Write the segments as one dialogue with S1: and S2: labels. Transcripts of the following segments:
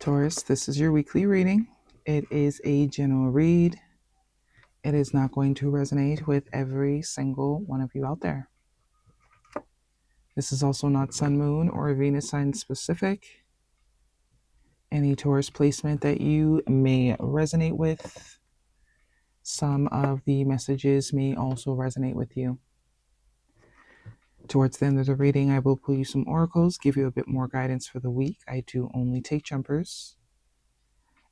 S1: Taurus, this is your weekly reading. It is a general read. It is not going to resonate with every single one of you out there. This is also not Sun, Moon, or Venus sign specific. Any Taurus placement that you may resonate with, some of the messages may also resonate with you. Towards the end of the reading, I will pull you some oracles, give you a bit more guidance for the week. I do only take jumpers.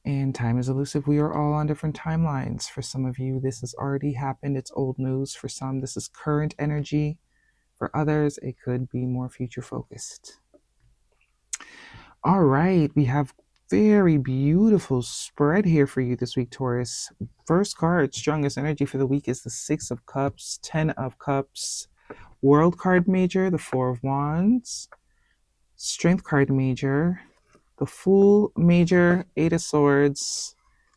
S1: And time is elusive. We are all on different timelines. For some of you, this has already happened. It's old news. For some, this is current energy. For others, it could be more future focused. All right, we have very beautiful spread here for you this week, Taurus. First card, strongest energy for the week is the 6 of Cups, 10 of Cups, World card major, the 4 of Wands, Strength card major, the Fool major, 8 of Swords,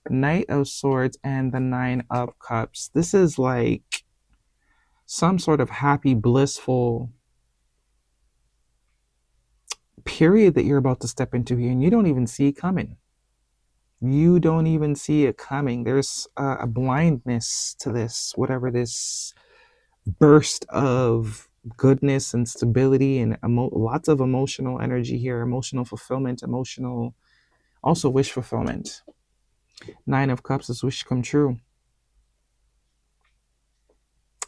S1: Knight of Swords, and the 9 of Cups. This is like some sort of happy, blissful period that you're about to step into here, and you don't even see it coming. You don't even see it coming. There's a blindness to this, whatever this burst of goodness and stability and lots of emotional energy here, emotional fulfillment, emotional, also wish fulfillment. 9 of Cups is wish come true.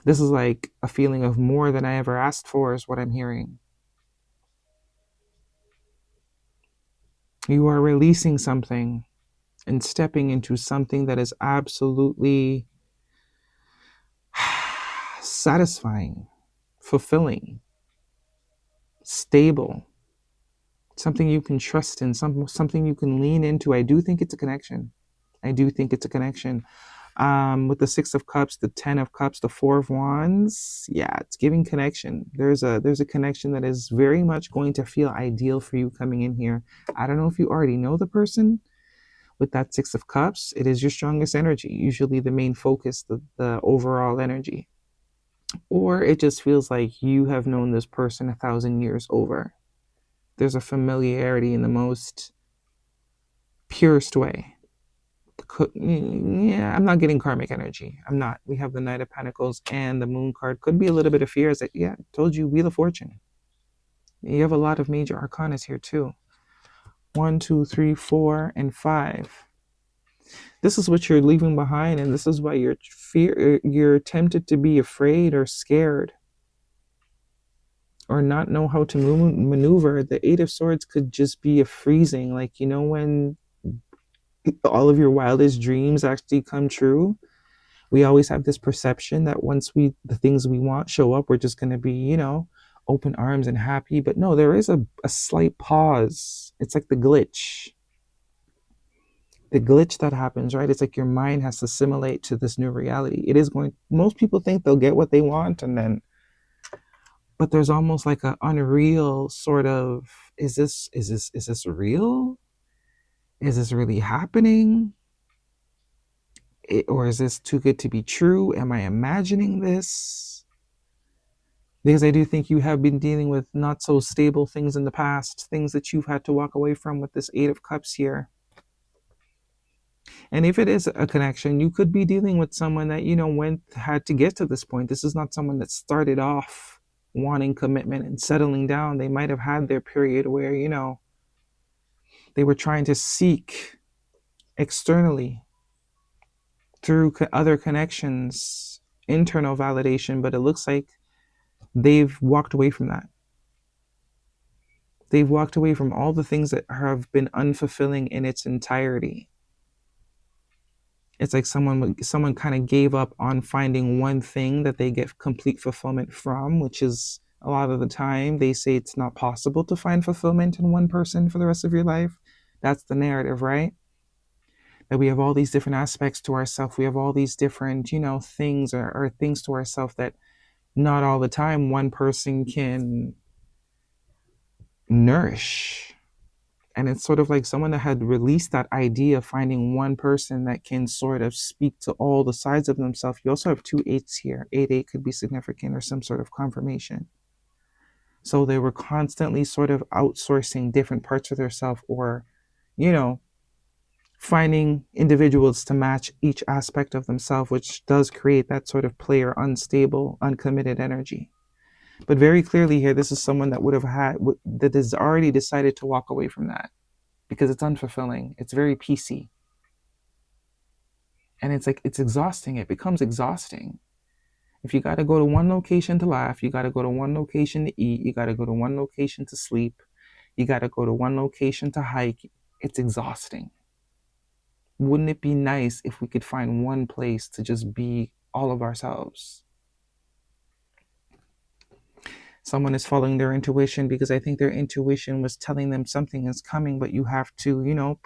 S1: This is like a feeling of more than I ever asked for is what I'm hearing. You are releasing something and stepping into something that is absolutely satisfying, fulfilling, stable, something you can trust in, something you can lean into. I do think it's a connection. With the 6 of Cups, the 10 of Cups, the 4 of Wands, yeah, it's giving connection. There's a connection that is very much going to feel ideal for you coming in here. I don't know if you already know the person. With that 6 of Cups, it is your strongest energy, usually the main focus, the overall energy. Or it just feels like you have known this person 1,000 years over. There's a familiarity in the most purest way. Yeah, I'm not getting karmic energy. I'm not. We have the Knight of Pentacles and the Moon card. Could be a little bit of fear. Yeah, I told you, Wheel of Fortune. You have a lot of major arcanas here too. 1, 2, 3, 4, and 5. This is what you're leaving behind, and this is why you're tempted to be afraid or scared or not know how to maneuver. The 8 of Swords could just be a freezing, like, when all of your wildest dreams actually come true. We always have this perception that once the things we want show up, we're just going to be, open arms and happy. But no, there is a slight pause. It's like the glitch that happens, right? It's like your mind has to assimilate to this new reality. Most people think they'll get what they want, but there's almost like an unreal sort of, is this real? Is this really happening? Or is this too good to be true? Am I imagining this? Because I do think you have been dealing with not so stable things in the past, things that you've had to walk away from with this 8 of Cups here. And if it is a connection, you could be dealing with someone that, had to get to this point. This is not someone that started off wanting commitment and settling down. They might have had their period where, they were trying to seek externally through other connections, internal validation, but it looks like they've walked away from that. They've walked away from all the things that have been unfulfilling in its entirety. It's like someone kind of gave up on finding one thing that they get complete fulfillment from, which is a lot of the time they say it's not possible to find fulfillment in one person for the rest of your life. That's the narrative, right? That we have all these different aspects to ourselves. We have all these different, things or things to ourselves that not all the time one person can nourish. And it's sort of like someone that had released that idea of finding one person that can sort of speak to all the sides of themselves. You also have 2 8s here. 8 could be significant or some sort of confirmation. So they were constantly sort of outsourcing different parts of themselves or, finding individuals to match each aspect of themselves, which does create that sort of player, unstable, uncommitted energy. But very clearly here, this is someone that that has already decided to walk away from that because it's unfulfilling. It's very PC. And it's exhausting. It becomes exhausting. If you got to go to one location to laugh, you got to go to one location to eat, you got to go to one location to sleep, you got to go to one location to hike, it's exhausting. Wouldn't it be nice if we could find one place to just be all of ourselves? Someone is following their intuition because I think their intuition was telling them something is coming, but you have to,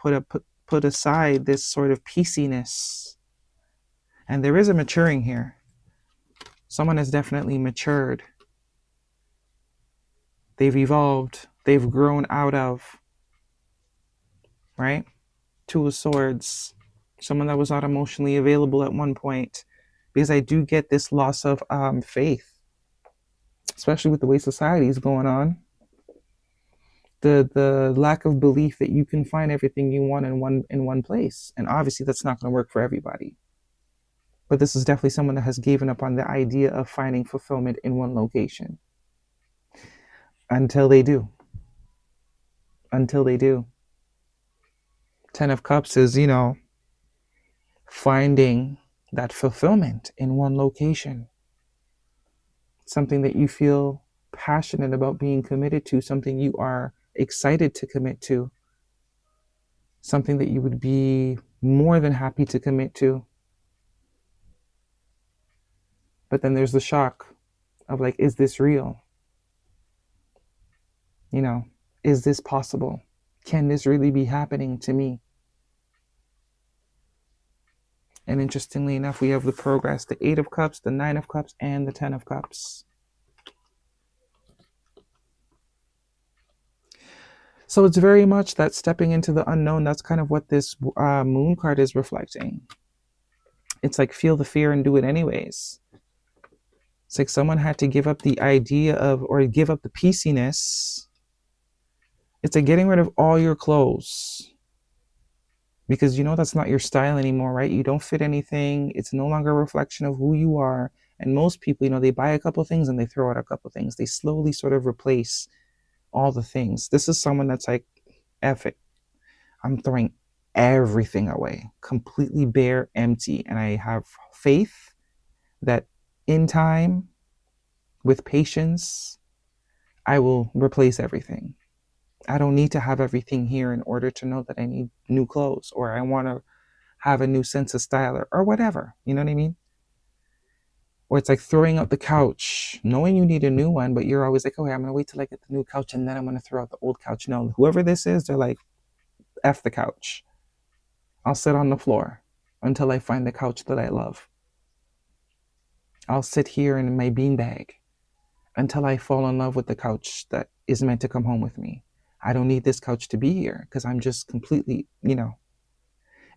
S1: put aside this sort of peaciness. And there is a maturing here. Someone has definitely matured. They've evolved. They've grown out of, right? Two of Swords. Someone that was not emotionally available at one point. Because I do get this loss of faith, especially with the way society is going on. The lack of belief that you can find everything you want in one place. And obviously that's not going to work for everybody. But this is definitely someone that has given up on the idea of finding fulfillment in one location. Until they do. Until they do. 10 of Cups is, finding that fulfillment in one location. Something that you feel passionate about being committed to, something you are excited to commit to, something that you would be more than happy to commit to. But then there's the shock of like, is this real? Is this possible? Can this really be happening to me? And interestingly enough, we have the progress, the 8 of Cups, the 9 of Cups, and the 10 of Cups. So it's very much that stepping into the unknown. That's kind of what this moon card is reflecting. It's like feel the fear and do it anyways. It's like someone had to give up the idea of, or give up the peaciness. It's like getting rid of all your clothes. Because that's not your style anymore, right? You don't fit anything. It's no longer a reflection of who you are. And most people, they buy a couple things and they throw out a couple things. They slowly sort of replace all the things. This is someone that's like, F it. I'm throwing everything away, completely bare, empty. And I have faith that in time, with patience, I will replace everything. I don't need to have everything here in order to know that I need new clothes or I want to have a new sense of style or whatever. You know what I mean? Or it's like throwing out the couch, knowing you need a new one, but you're always like, okay, I'm going to wait till I get the new couch and then I'm going to throw out the old couch. No, whoever this is, they're like, F the couch. I'll sit on the floor until I find the couch that I love. I'll sit here in my beanbag until I fall in love with the couch that is meant to come home with me. I don't need this couch to be here because I'm just completely,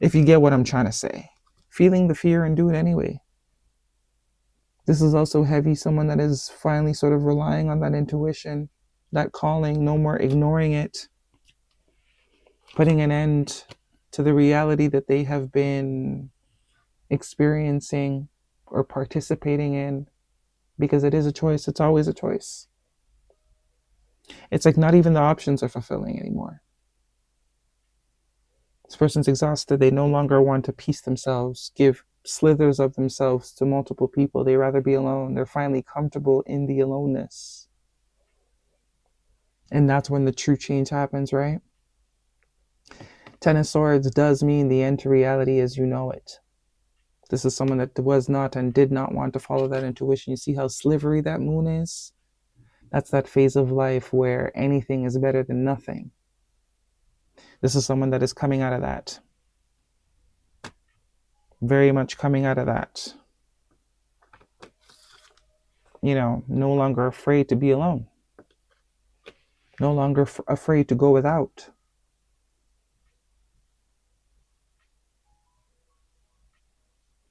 S1: if you get what I'm trying to say, feeling the fear and do it anyway. This is also heavy, someone that is finally sort of relying on that intuition, that calling, no more ignoring it, putting an end to the reality that they have been experiencing or participating in, because it is a choice. It's always a choice. It's like not even the options are fulfilling anymore. This person's exhausted. They no longer want to piece themselves, give slithers of themselves to multiple people. They rather be alone. They're finally comfortable in the aloneness. And that's when the true change happens, right? 10 of Swords does mean the end to reality as you know it. This is someone that was not and did not want to follow that intuition. You see how slivery that moon is? That's that phase of life where anything is better than nothing. This is someone that is coming out of that. Very much coming out of that. No longer afraid to be alone. No longer afraid to go without.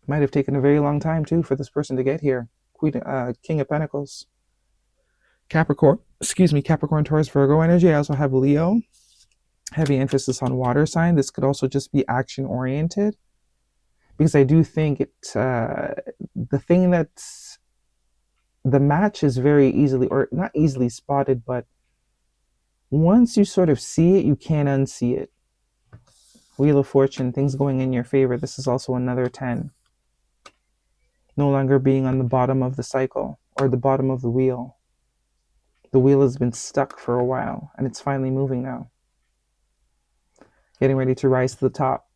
S1: Might have taken a very long time too for this person to get here. King of Pentacles. Capricorn, Taurus, Virgo energy. I also have Leo. Heavy emphasis on water sign. This could also just be action oriented, because I do think the thing that's the match is very easily, or not easily spotted, but once you sort of see it, you can't unsee it. Wheel of Fortune, things going in your favor. This is also another 10. No longer being on the bottom of the cycle or the bottom of the wheel. The wheel has been stuck for a while and it's finally moving now. Getting ready to rise to the top.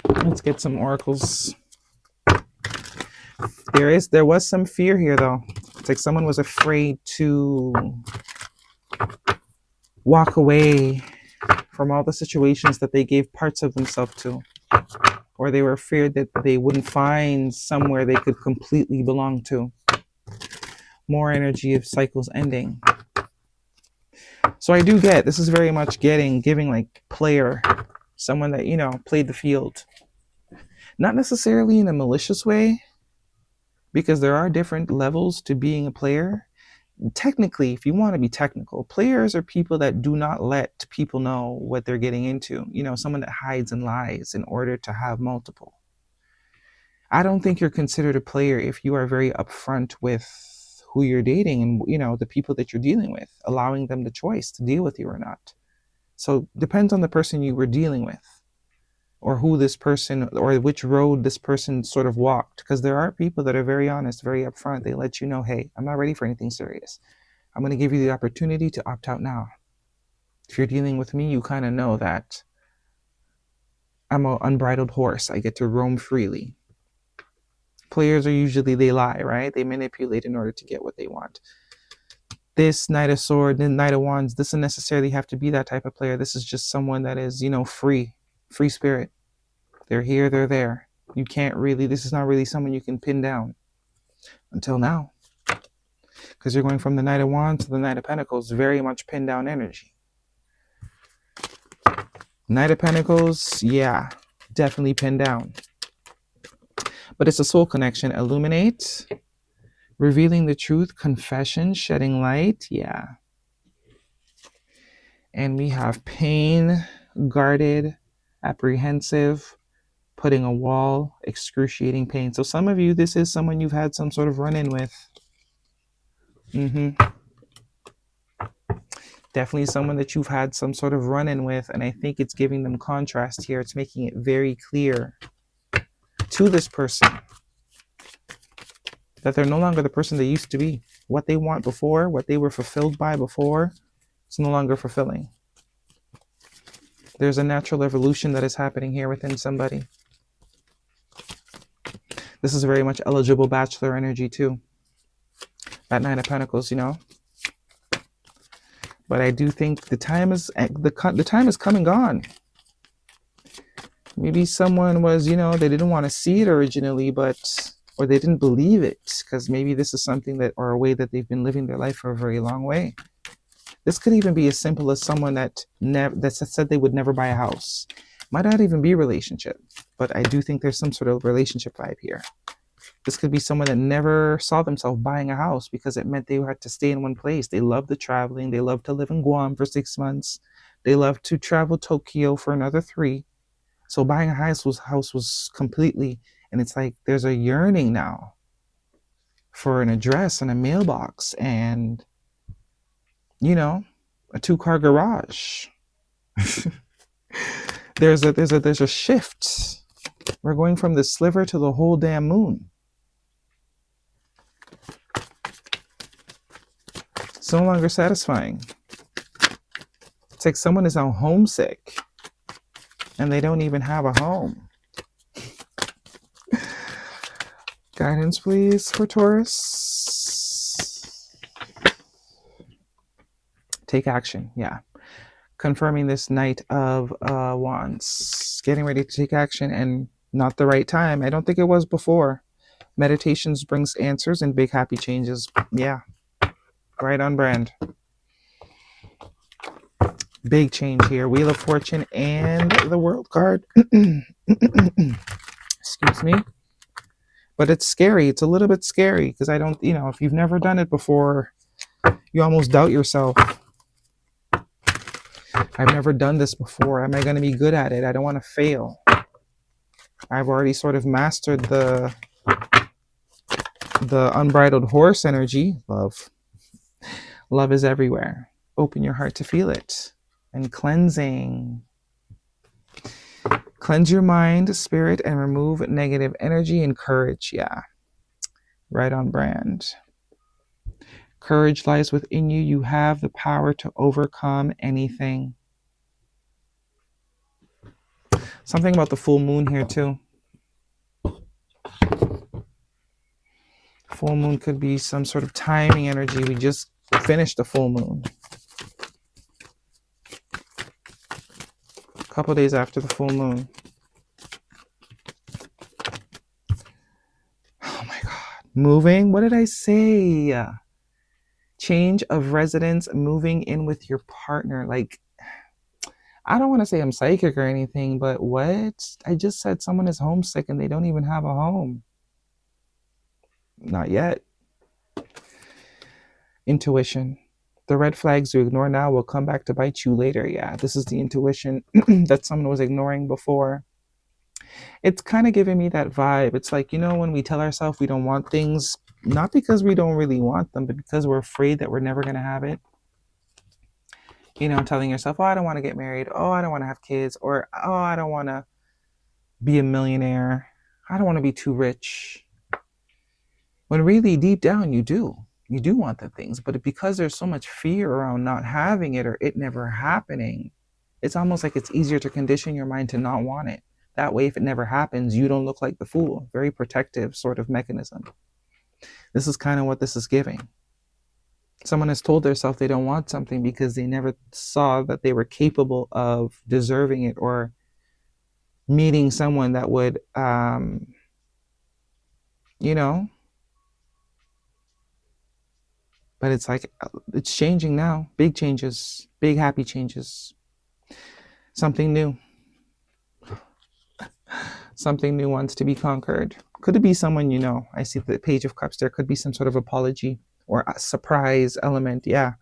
S1: Let's get some oracles. There was some fear here though. It's like someone was afraid to walk away from all the situations that they gave parts of themselves to, or they were afraid that they wouldn't find somewhere they could completely belong to. More energy of cycles ending. So I do get, this is very much giving like player, someone that, played the field. Not necessarily in a malicious way, because there are different levels to being a player. Technically, if you want to be technical, players are people that do not let people know what they're getting into. Someone that hides and lies in order to have multiple. I don't think you're considered a player if you are very upfront with who you're dating and, the people that you're dealing with, allowing them the choice to deal with you or not. So depends on the person you were dealing with, or who this person, or which road this person sort of walked. Because there are people that are very honest, very upfront. They let you know, hey, I'm not ready for anything serious. I'm going to give you the opportunity to opt out now. If you're dealing with me, you kind of know that I'm an unbridled horse. I get to roam freely. Players are usually, they lie, right? They manipulate in order to get what they want. This Knight of Swords and Knight of Wands doesn't necessarily have to be that type of player. This is just someone that is, free spirit. They're here, they're there. You can't really, this is not really someone you can pin down until now. Because you're going from the Knight of Wands to the Knight of Pentacles, very much pinned down energy. Knight of Pentacles, yeah, definitely pinned down. But it's a soul connection. Illuminate, revealing the truth, confession, shedding light, yeah. And we have pain, guarded, apprehensive, putting a wall, excruciating pain. So some of you, this is someone you've had some sort of run-in with. Definitely someone that you've had some sort of run-in with, and I think it's giving them contrast here. It's making it very clear to this person that they're no longer the person they used to be. What they want before, what they were fulfilled by before, it's no longer fulfilling. There's a natural evolution that is happening here within somebody. This is very much eligible bachelor energy too. That Nine of Pentacles, But I do think the time is come and gone. Maybe someone was, they didn't want to see it originally, or they didn't believe it, because maybe this is something that, or a way that they've been living their life for a very long way. This could even be as simple as someone that said they would never buy a house. Might not even be a relationship, but I do think there's some sort of relationship vibe here. This could be someone that never saw themselves buying a house because it meant they had to stay in one place. They love the traveling. They love to live in Guam for 6 months. They love to travel Tokyo for another 3. So buying a house was completely, and it's like there's a yearning now for an address and a mailbox and, a 2-car garage. There's a shift. We're going from the sliver to the whole damn moon. It's no longer satisfying. It's like someone is now homesick and they don't even have a home. Guidance, please, for Taurus. Take action, yeah. Confirming this Knight of Wands. Getting ready to take action and not the right time. I don't think it was before. Meditations brings answers and big happy changes. Yeah. Right on brand. Big change here. Wheel of Fortune and the World card. Excuse me. But it's scary. It's a little bit scary because I don't, if you've never done it before, you almost doubt yourself. I've never done this before. Am I going to be good at it? I don't want to fail. I've already sort of mastered the unbridled horse energy. Love is everywhere. Open your heart to feel it. And cleansing. Cleanse your mind, spirit, and remove negative energy and courage. Yeah, right on brand. Courage lies within you. You have the power to overcome anything. Something about the full moon here too. Full moon could be some sort of timing energy. We just finished the full moon. A couple days after the full moon. Oh my God. Moving. What did I say? Change of residence, moving in with your partner. Like, I don't want to say I'm psychic or anything, but what? I just said someone is homesick and they don't even have a home. Not yet. Intuition. The red flags you ignore now will come back to bite you later. Yeah, this is the intuition that someone was ignoring before. It's kind of giving me that vibe. It's like, when we tell ourselves we don't want things, not because we don't really want them, but because we're afraid that we're never going to have it. Telling yourself, oh, I don't want to get married. Oh, I don't want to have kids. Or, oh, I don't want to be a millionaire. I don't want to be too rich. When really deep down you do want the things, but because there's so much fear around not having it or it never happening, it's almost like it's easier to condition your mind to not want it. That way, if it never happens, you don't look like the fool. Very protective sort of mechanism. This is kind of what this is giving. Someone has told themselves they don't want something because they never saw that they were capable of deserving it or meeting someone that would, But it's like, it's changing now. Big changes, big happy changes. Something new. Something new wants to be conquered. Could it be someone you know? I see the Page of Cups. There could be some sort of apology or a surprise element. Yeah.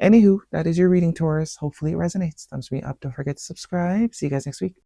S1: Anywho, that is your reading, Taurus. Hopefully it resonates. Thumbs me up. Don't forget to subscribe. See you guys next week.